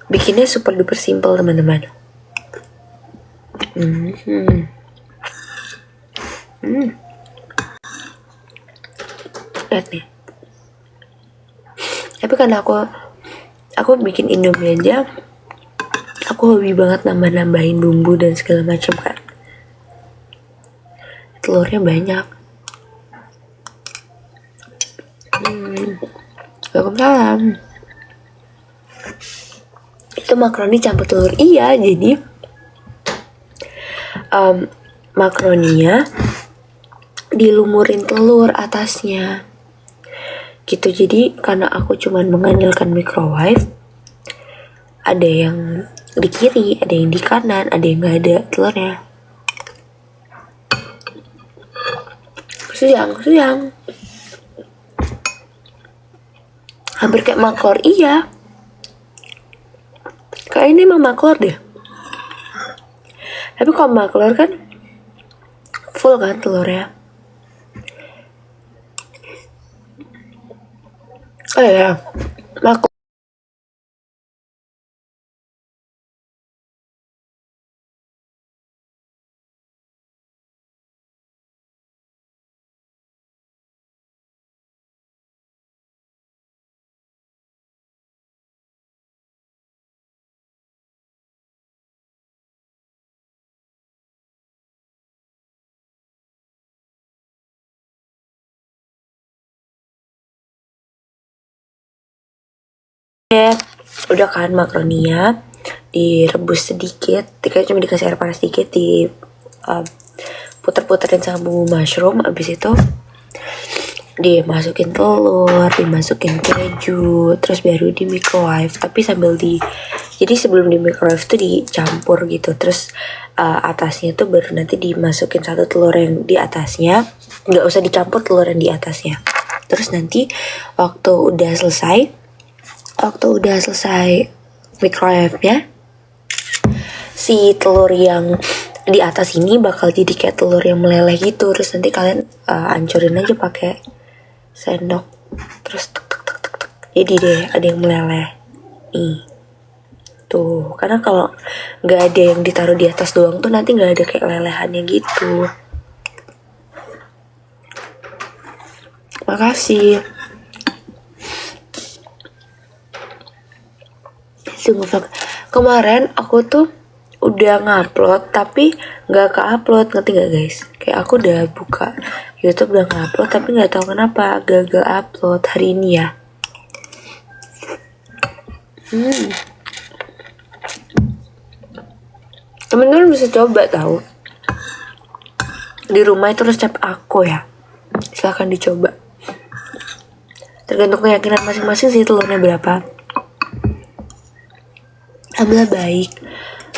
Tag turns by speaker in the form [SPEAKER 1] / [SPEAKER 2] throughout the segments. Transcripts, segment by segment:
[SPEAKER 1] bikinnya super duper simple teman-teman. Lihat nih. Tapi karena aku bikin Indomie aja, aku hobi banget nambah-nambahin bumbu dan segala macam kan. Telurnya banyak. Waalaikumsalam. Itu makaroni campur telur. Iya, jadi makaroninya dilumurin telur atasnya gitu. Jadi karena aku cuman mengandalkan microwave, ada yang di kiri, ada yang di kanan, ada yang nggak ada telurnya. Siang hampir kayak maklor. Iya, kayak ini emang maklor deh. Tapi kalau maklor kan full kan telurnya. Oh ya, maklor udah kan makaroninya direbus sedikit, cuma dikasih air panas sedikit, di puter-puterin sama bumbu mushroom. Abis itu dimasukin telur, dimasukin keju, terus baru di microwave. Tapi jadi sebelum di microwave tuh dicampur gitu. Terus atasnya tuh baru nanti dimasukin satu telur yang di atasnya, nggak usah dicampur telur yang di atasnya. Terus nanti waktu udah selesai microwave-nya, si telur yang di atas ini bakal jadi kayak telur yang meleleh gitu. Terus nanti kalian hancurin aja pakai sendok, terus tek, jadi deh ada yang meleleh nih tuh. Karena kalau nggak ada yang ditaruh di atas doang tuh nanti nggak ada kayak lelehannya gitu. Makasih. Kemarin aku tuh udah ngupload tapi nggak ke-upload, ngerti nggak guys? Kayak aku udah buka YouTube, udah ngupload tapi nggak tahu kenapa gagal upload hari ini ya. Temen-temen bisa coba tahu di rumah itu resep aku ya, silahkan dicoba. Tergantung keyakinan masing-masing sih telurnya berapa. Alhamdulillah baik.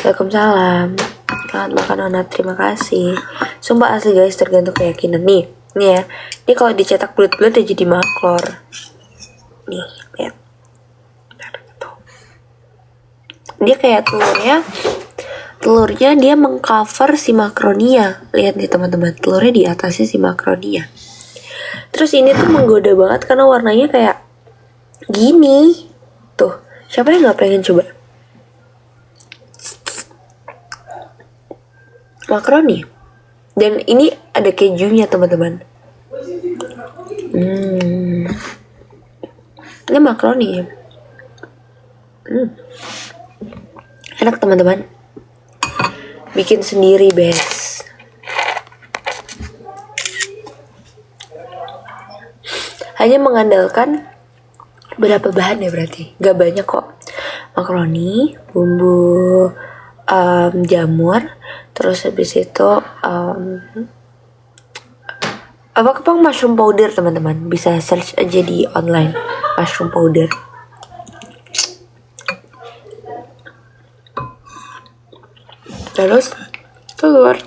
[SPEAKER 1] Waalaikumsalam. Selamat makan Nona, terima kasih. Sumpah asli guys, tergantung keyakinan. Nih ya. Ini kalau dicetak bulat-bulat udah jadi maklor. Nih, lihat. Dia kayak telurnya dia mengcover si makronia. Lihat nih teman-teman, telurnya di atasnya si makronia. Terus ini tuh menggoda banget karena warnanya kayak gini. Tuh, siapa yang nggak pengen coba makaroni? Dan ini ada kejunya teman-teman. Ini makaroni. Enak teman-teman. Bikin sendiri best. Hanya mengandalkan berapa bahan ya berarti? Gak banyak kok. Makaroni, bumbu jamur, terus habis itu mushroom powder teman-teman. Bisa search aja di online mushroom powder. Terus telur,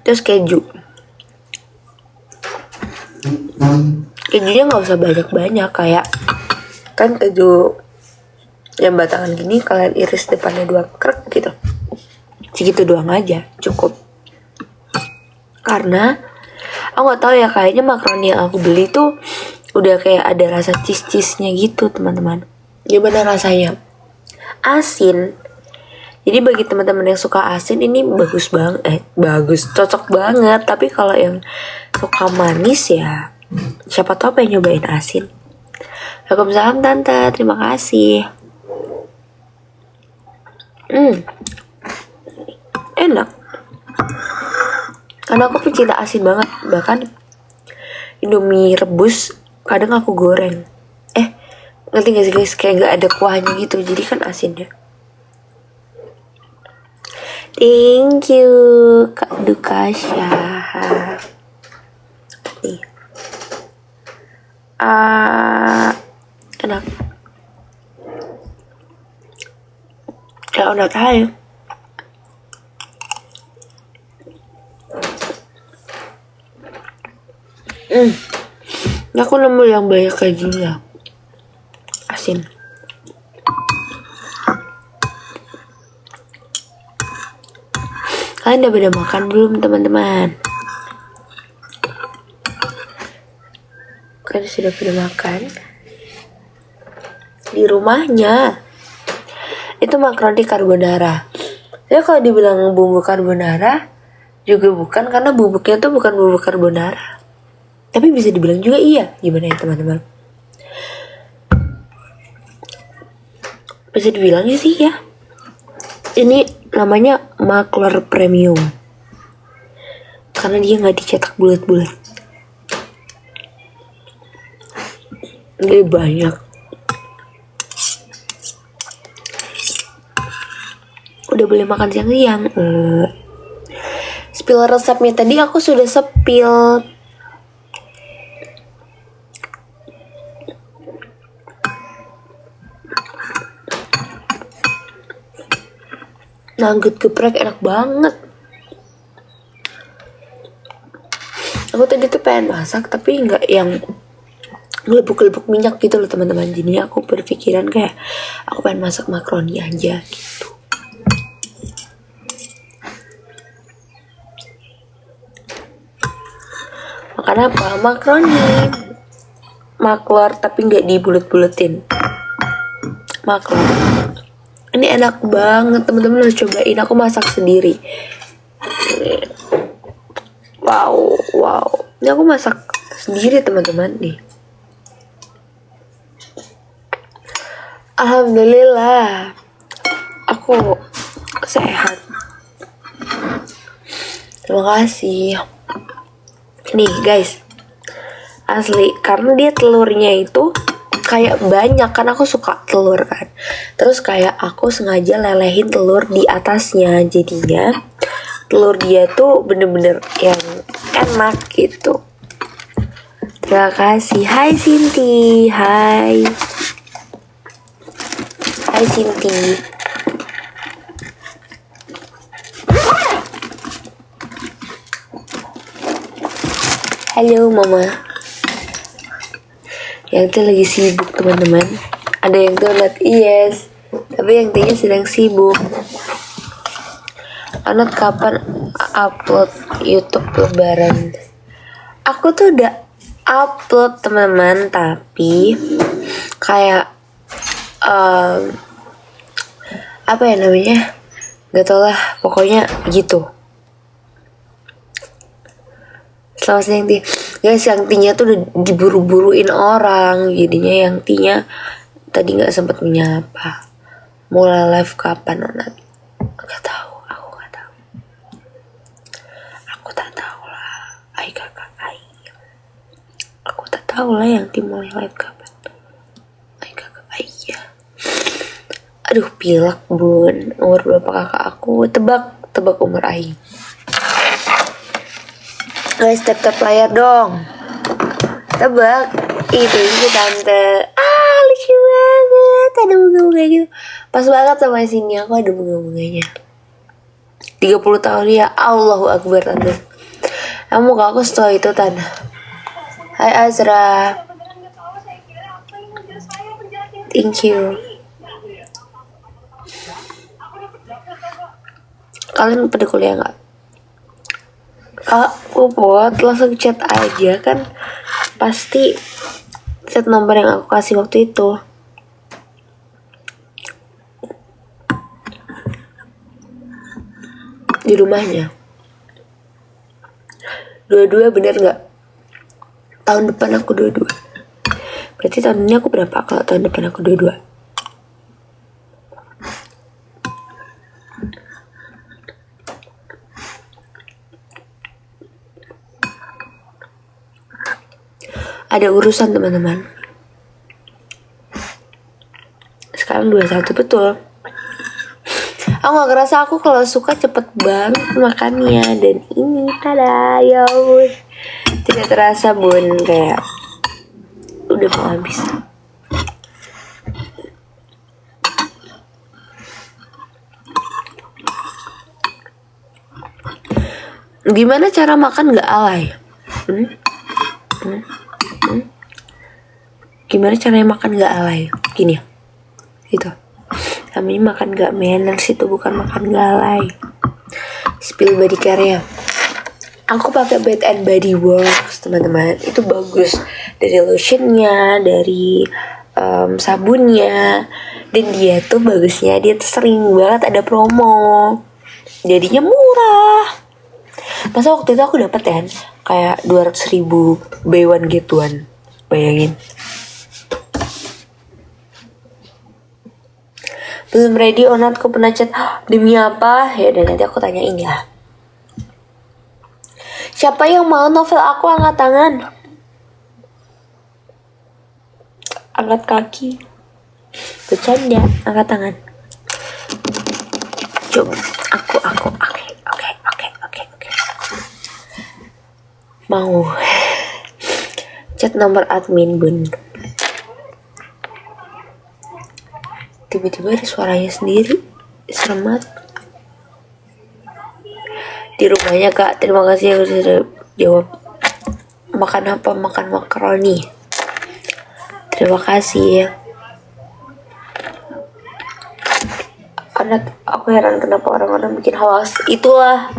[SPEAKER 1] terus kejunya nggak usah banyak-banyak, kayak kan keju yang batangan gini kalian iris depannya 2 krek gitu, segitu doang aja cukup. Karena aku nggak tahu ya, kayaknya makaroni yang aku beli tuh udah kayak ada rasa cheese-nya gitu teman-teman. Gimana rasanya? Asin. Jadi bagi teman-teman yang suka asin ini cocok banget. Tapi kalau yang suka manis ya, siapa tahu pengen nyobain asin. Waalaikumsalam tante, terima kasih. Enak. Karena aku pecinta asin banget. Bahkan Indomie rebus kadang aku goreng. Ngerti gak sih guys? Kayak gak ada kuahnya gitu. Jadi kan asin ya. Thank you Kak Dukasya. Nih. Enak. Kayak udah tahu. Aku nemu yang banyak kejunya. Asin. Kalian udah pada makan belum teman-teman? Kalian sudah pada makan? Di rumahnya itu makaroni carbonara. Jadi kalau dibilang bumbu carbonara juga bukan, karena bubuknya tuh bukan bumbu carbonara. Tapi bisa dibilang juga iya. Gimana ya teman-teman? Bisa dibilangnya sih ya. Ini namanya Makler Premium. Karena dia nggak dicetak bulat-bulat. Jadi banyak. Udah boleh makan siang-siang. Spill resepnya tadi aku sudah spill. Nugget geprek enak banget. Aku tadi tuh pengen masak tapi nggak yang gelebuk-gelebuk minyak gitu loh teman-teman. Jadi aku berpikiran kayak aku pengen masak makaroni aja gitu. Makan apa? Makaroni. Makler tapi nggak dibulet-buletin. Makler. Ini enak banget teman-teman, harus cobain. Aku masak sendiri. Wow. Ini aku masak sendiri teman-teman nih. Alhamdulillah. Aku sehat. Terima kasih. Nih guys. Asli, karena dia telurnya itu kayak banyak, kan aku suka telur kan. Terus kayak aku sengaja lelehin telur di atasnya, jadinya telur dia tuh bener-bener yang enak gitu. Terima kasih. Hai Sinti. Hai Sinti. Halo mama. Yang itu lagi sibuk teman-teman. Ada yang donat, yes. Tapi yang T-nya sedang sibuk. Anot kapan upload YouTube lebaran? Aku tuh udah upload teman-teman, tapi kayak apa ya namanya? Gak tau lah, pokoknya gitu. Selamat siang Ti. Guys, yang T-nya tuh udah diburu-buruin orang. Jadinya yang T-nya tadi gak sempat menyapa. Mulai live kapan Nonat? Gak tahu, aku gak tahu. Aku tak tahu lah. Kakak. Aku tak tahu lah yang T mulai live kapan. Kakak. Ya. Aduh, pilek bun. Umur berapa kakak aku? Tebak umur Ai. Guys, tap layar dong. Tebak. Itu tante. Lucu banget. Ada bunga-bunga gitu. Pas banget sama sini aku ada bunga-bunganya. 30 tahun ya. Allahu Akbar tante. Kamu gak aku setelah itu tante. Hai Azra. Thank you. Kalian pada kuliah gak? Aku buat langsung chat aja kan, pasti chat nomor yang aku kasih waktu itu. di rumahnya. Dua-dua bener nggak? Tahun depan aku dua-dua. Berarti tahun ini aku berapa kalau tahun depan aku dua-dua? Ada urusan teman-teman. Sekarang 21 betul. Aku gak kerasa aku kalau suka cepet banget makannya. Dan ini tada ya bun. Tidak terasa bun, kayak udah mau habis. Gimana cara makan gak alay? Gimana caranya makan gak alay? Gini ya, gitu. Namanya makan gak manners, itu bukan makan gak alay. Spill body care ya. Aku pakai Bath and Body Works teman-teman. Itu bagus. Dari lotionnya, dari sabunnya. Dan dia tuh bagusnya, dia tuh sering banget ada promo. Jadinya murah. Masa waktu itu aku dapet kan kayak 200.000 buy one get one. Bayangin. Belum ready Onat, aku pernah chat. Demi apa? Ya dan nanti aku tanyain ya. Siapa yang mau novel aku angkat tangan? Angkat kaki. Bercanda, angkat tangan. Coba oke. Mau chat nomor admin bun. Tiba-tiba ada suaranya sendiri. Serem banget. Di rumahnya kak, terima kasih yang sudah jawab. Makan apa? Makan makaroni. Terima kasih ya. Anak, aku heran kenapa orang-orang bikin hoax. Itulah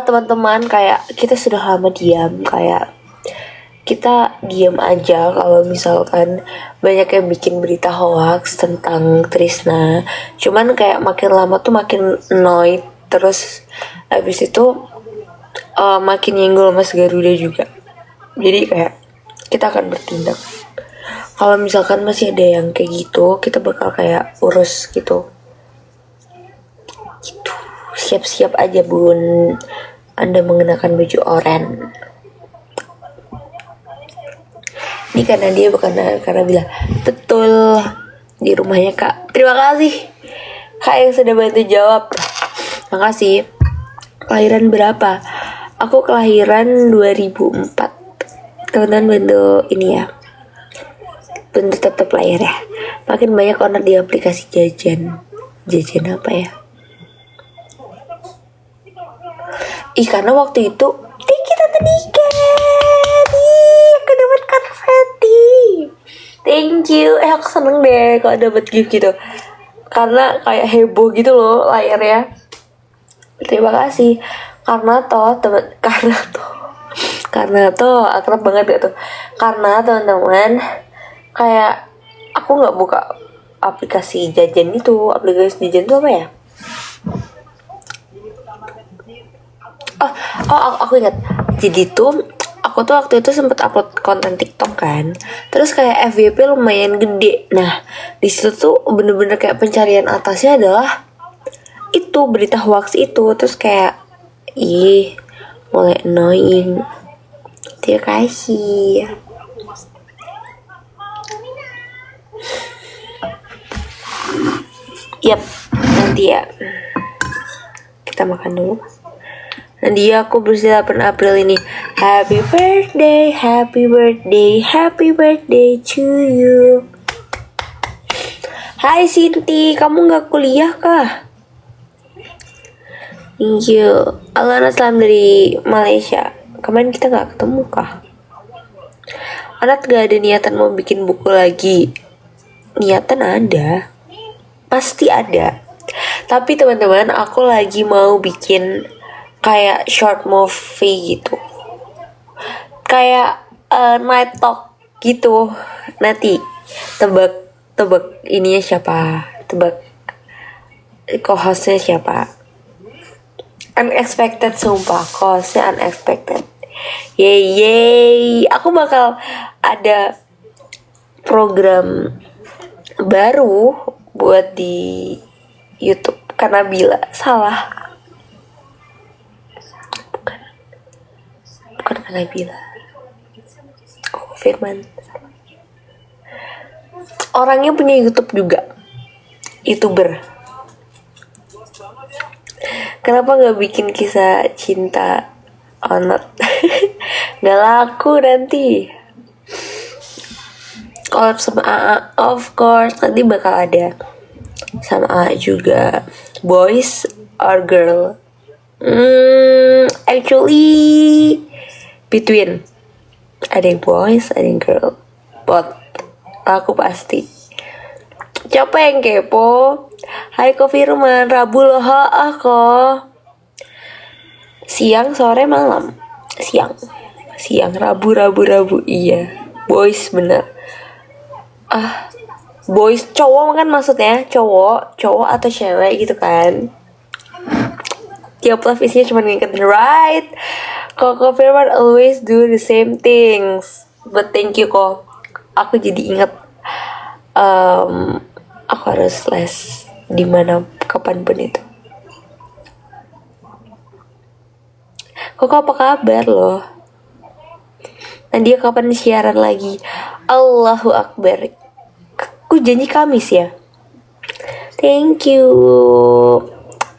[SPEAKER 1] teman-teman, kayak kita sudah lama diam, kayak kita diam aja kalau misalkan banyak yang bikin berita hoax tentang Trisna. Cuman kayak makin lama tuh makin annoyed. Terus habis itu makin nyenggol Mas Garuda juga. Jadi kayak kita akan bertindak. Kalau misalkan masih ada yang kayak gitu, kita bakal kayak urus gitu. Gitu. Siap-siap aja bun, Anda mengenakan baju oranye. Ini karena dia bukan karena bilang betul di rumahnya kak. Terima kasih kak yang sudah bantu jawab. Makasih. Kelahiran berapa? Aku kelahiran 2004. Teman-teman bantu ini ya, bantu tetap layar ya. Makin banyak owner di aplikasi jajan. Jajan apa ya? Karena waktu itu kita Nika. Aku dapat konfeti. Thank you. Aku seneng deh kalau dapat gift gitu. Karena kayak heboh gitu loh layarnya. Terima kasih. Karena akrab banget gitu. Karena teman-teman kayak aku nggak buka aplikasi jajan itu. Aplikasi jajan itu apa ya? Aku ingat. Jadi tuh aku tuh waktu itu sempet upload konten TikTok kan. Terus kayak FYP lumayan gede. Nah, di situ tuh bener-bener kayak pencarian atasnya adalah itu berita hoax itu. Terus kayak mulai annoying. Terima kasih. Yap, nanti ya. Kita makan dulu. Nanti aku berusia 8 April ini. Happy birthday, happy birthday, happy birthday to you. Hai Sinti, kamu gak kuliah kah? Thank you. Alana salam dari Malaysia. Kemarin kita gak ketemu kah? Anat gak ada niatan mau bikin buku lagi. Niatan ada, pasti ada. Tapi teman-teman, aku lagi mau bikin kayak short movie gitu, kayak night talk gitu. Nanti tebak ininya siapa, tebak co-hostnya siapa. Unexpected, sumpah, costnya unexpected. Yeay, aku bakal ada program baru buat di YouTube karena Bila salah. Bukan karena Bila. Firman. Orangnya punya YouTube juga. YouTuber. Kenapa nggak bikin kisah cinta onat? Nggak laku nanti. Collab sama AA, of course, nanti bakal ada sama AA juga. Boys or girl? Actually between. Ada yang boys, ada yang girl. Both. Aku pasti. Siapa yang kepo? Hai Ko Firman, Rabu loh kok. Siang, sore, malam. Siang, Rabu. Iya, boys bener. Boys cowok kan maksudnya, cowok atau cewek gitu kan. Tiap love isinya cuma ngikutin right. Koko Firman always do the same things. But thank you kok. Aku jadi inget aku harus les dimana kapanpun itu. Koko apa kabar loh? Nadia kapan siaran lagi? Allahu Akbar. Aku janji Kamis ya. Thank you.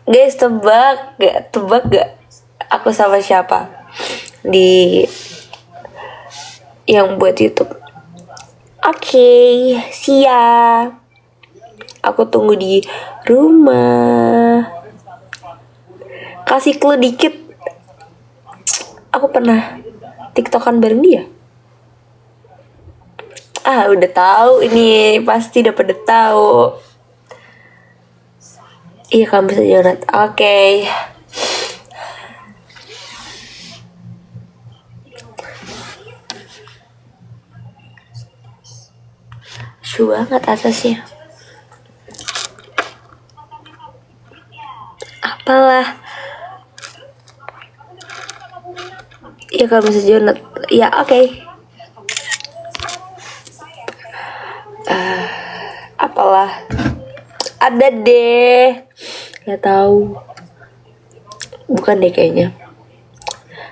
[SPEAKER 1] Guys, tebak gak aku sama siapa di yang buat YouTube? Oke, siap. Aku tunggu di rumah. Kasih clue dikit. Aku pernah TikTokan bareng dia. Udah tahu ini, pasti udah pada tahu. Iya, kamu bisa Jonat. Oke. Lucu banget atasnya. Apalah. Iya, kamu bisa Jonat. Ya, oke. Apalah. Ada deh. Gak tahu. Bukan deh kayaknya.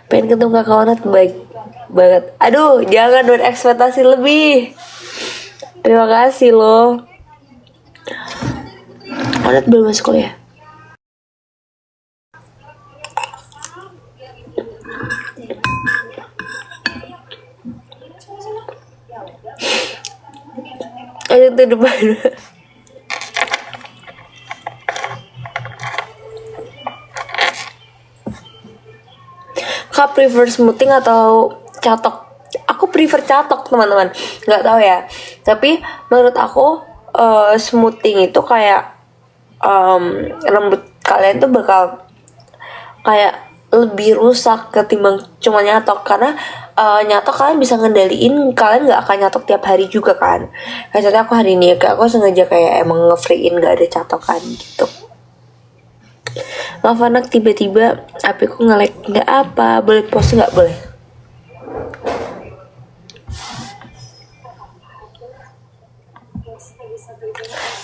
[SPEAKER 1] Pengen ketemu kakak Onat, baik banget. Aduh, jangan berekspektasi lebih. Terima kasih loh. Onat belum masuk kuliah. Ayo ke depan. Kak prefer smoothing atau catok? Aku prefer catok teman-teman. Nggak tahu ya. Tapi menurut aku smoothing itu kayak rambut kalian tuh bakal kayak lebih rusak ketimbang cuma nyatok. Karena nyatok kalian bisa ngendaliin, kalian nggak akan nyatok tiap hari juga kan. Kayak contohnya aku hari ini aku sengaja kayak emang nge-free-in nggak ada catokan gitu. Maaf anak, tiba-tiba apiku nge-lag. Nggak apa, boleh pause nggak? Boleh.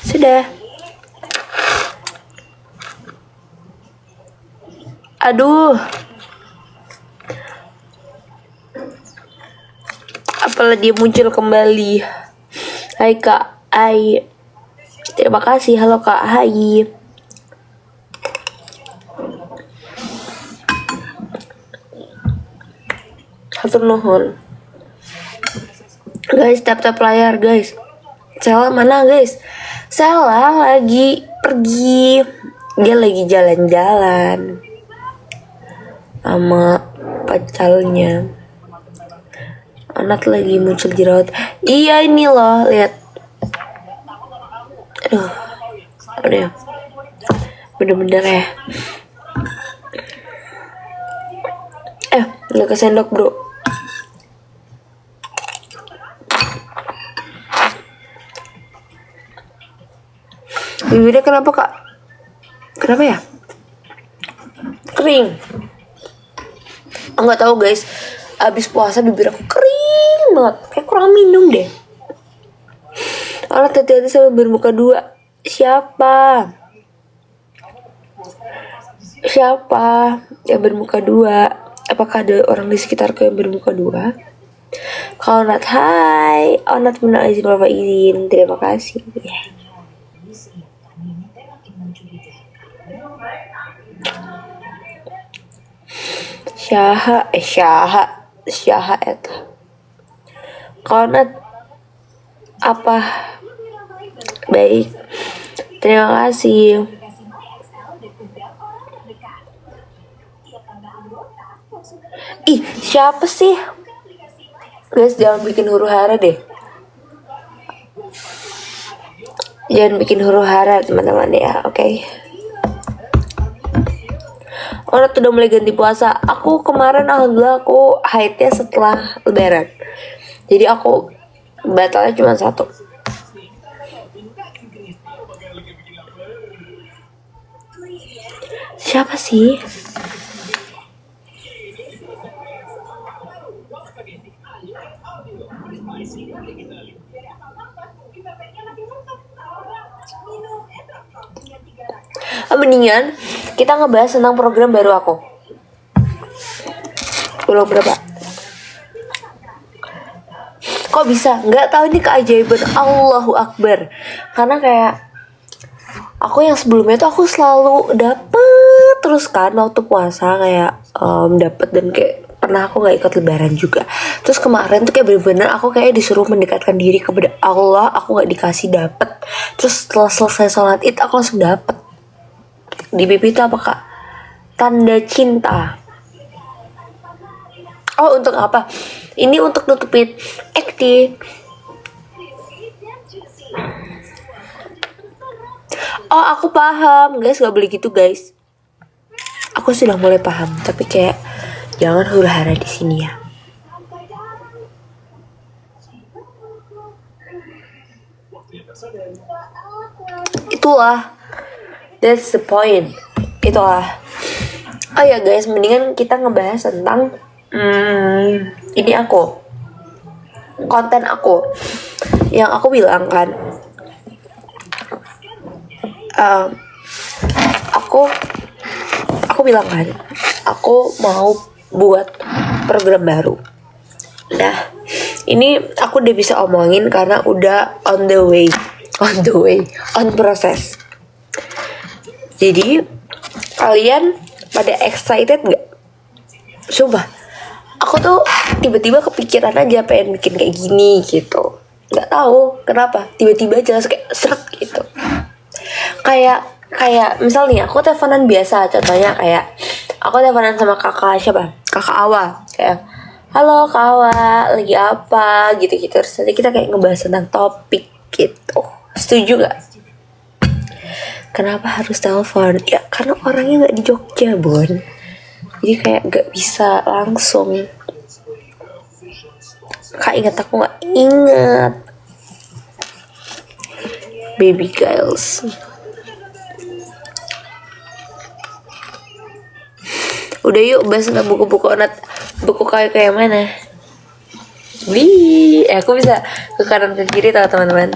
[SPEAKER 1] Sudah. Aduh. Apalah dia muncul kembali. Hai Kak Ai. Terima kasih. Halo Kak Hai. Hatur nuhun. Guys, tap layar guys. Sela mana guys? Sela lagi pergi. Dia lagi jalan-jalan sama pacarnya. Anak lagi muncul jerawat. Iya ini loh, lihat. Aduh. Udah. Bener-bener ya. Nggak kesendok bro. Bibirnya kenapa Kak? Kenapa ya? kering. Aku nggak tahu guys, abis puasa bibir aku kering banget, kayak kurang minum deh. Alat hati-hati sama bermuka dua. Siapa yang bermuka dua? Apakah ada orang di sekitarku yang bermuka dua? Kalau Nat, hai. Oh, Nat benar izin, Bapak izin. Terima kasih. Syaha eta. Kalau Nat apa? Baik. Terima kasih. Ih, siapa sih? Guys, jangan bikin huru hara deh. Jangan bikin huru hara teman-teman ya, oke? Orang udah mulai ganti puasa. Aku kemarin alhamdulillah aku haidnya setelah lebaran. Jadi aku batalnya cuma 1. Siapa sih? Mendingan kita ngebahas tentang program baru aku. Belum berapa? Kok bisa? Nggak tahu, ini keajaiban Allahu Akbar. Karena kayak aku yang sebelumnya tuh aku selalu dapet terus kan waktu puasa kayak dapet, dan kayak pernah aku nggak ikut lebaran juga. Terus kemarin tuh kayak bener-bener aku kayak disuruh mendekatkan diri kepada Allah, aku nggak dikasih dapet. Terus setelah selesai sholat id aku langsung dapet. Di pipi itu apa kak? Tanda cinta. Oh, untuk apa? Ini untuk nutupin acting. Oh, aku paham guys, gak boleh gitu guys. Aku sudah mulai paham, tapi kayak jangan huru hara di sini ya. Itulah, that's the point. Itulah. Oh ya guys, mendingan kita ngebahas tentang ini konten aku yang aku bilang kan, aku bilang kan, aku mau buat program baru. Nah, ini aku udah bisa omongin karena udah on process. Jadi kalian pada excited gak? Sumpah, aku tuh tiba-tiba kepikiran aja pengen bikin kayak gini gitu. Gak tahu kenapa, tiba-tiba aja kayak seret gitu. Kayak misalnya aku teleponan biasa, contohnya kayak aku teleponan sama kakak Awa, kayak halo Kak Awa, lagi apa gitu-gitu. Terus nanti kita kayak ngebahas tentang topik gitu. Setuju gak? Kenapa harus telepon? Ya karena orangnya gak di Jogja, Bon. Jadi kayak gak bisa langsung. Kak ingat aku gak? Ingat. Baby girls. Udah yuk bahas tentang buku-buku onat. Buku kayak mana? Wih, aku bisa ke kanan ke kiri tau teman-teman.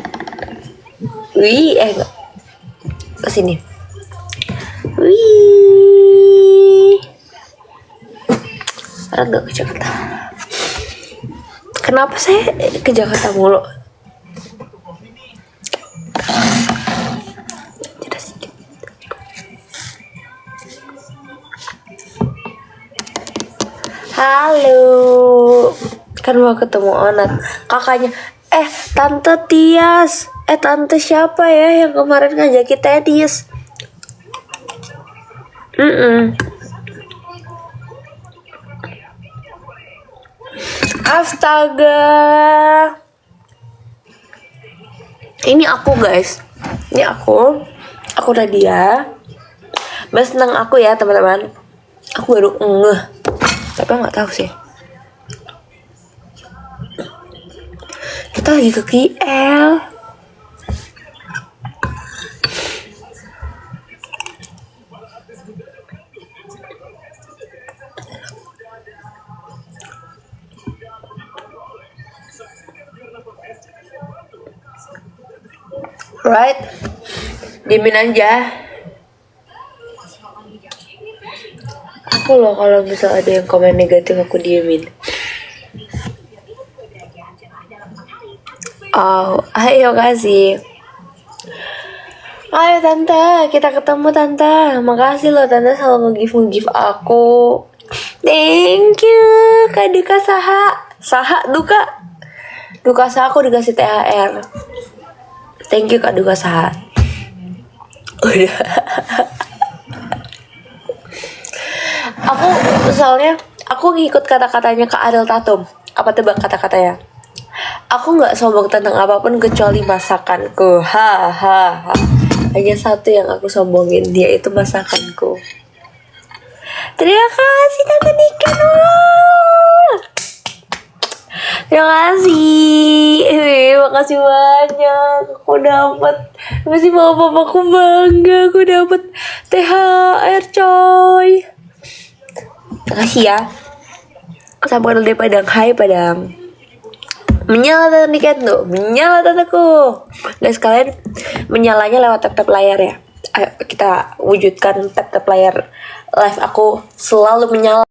[SPEAKER 1] Wih, enggak. Ke sini. Wih. Sekarang gak ke Jakarta. Kenapa saya ke Jakarta mulu? Halo, kan mau ketemu Onat, kakaknya. Tante Tias, tante siapa ya yang kemarin ngajakin tenis? Astaga, ini aku guys, ini aku Nadia. Mas tentang aku ya teman-teman. Aku baru ngeh. Tapi nggak tahu sih. Kita lagi ke KL. Right? Diemin aja. Aku loh kalau misal ada yang komen negatif aku diemin. Oh, ayo kasih. Ayo tante, kita ketemu tante. Makasih loh tante selalu nge-give aku. Thank you, Kak Duka Saha Duka. Duka Saha aku dikasih THR. Thank you Kak Duka Saha. Udah. Aku soalnya aku ngikut kata-katanya Kak Adel Tatum. Apa tebak kata-katanya? Aku nggak sombong tentang apapun kecuali masakanku. Ha. Hanya satu yang aku sombongin, dia itu masakanku. Terima kasih Tante Niken. Terima kasih. Makasih banyak. Aku dapat. Masih mama papaku bangga. Aku dapat THR coy. Makasih ya. Sampai deh Padang. Hai Padang. Menyala Tante Niken tuh. Menyala tanteku. Guys kalian menyalanya lewat tap-tap layar ya. Ayo kita wujudkan tap-tap layar live aku selalu menyala.